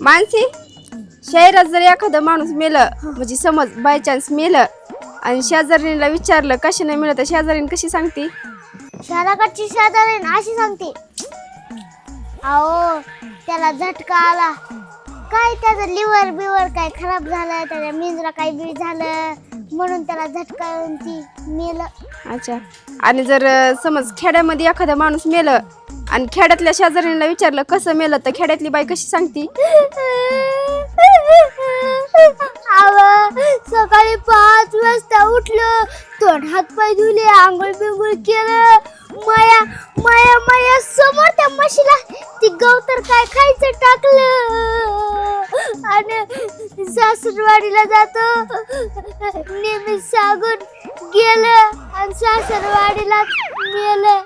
मानसी, शहरात जर एखादा माणूस मेलं म्हणजे समज बाय चान्स मेलं आणि शेजारीला विचारलं कशी नाही मिळत, शेजारीन कशी सांगते? शहराकडची शेजारीण अशी सांगते, अहो त्याला झटका आला, काय त्याचं लिव्हर बिवर काय खराब झालं, त्याच्या मेंदूला काही बी झालं म्हणून त्याला झटका येऊन ती मेलं. अच्छा. आणि जर समज खेड्यामध्ये एखादा माणूस मेलं आणि खेड्यातल्या शेजारीला विचारलं कसं मेलं, तर खेड्यातली बाई कशी सांगते? सकाळी 5 वाजता उठलं, तोंड हात पाय धुले, आंघोळ बिंघोळ केलं, माया माया माया समोर त्या म्हशीला ती गवतर काय खायचं टाकलं आणि सासरवाडीला जातो, नेहमी सांगून गेलं आणि सासरवाडीला गेलं.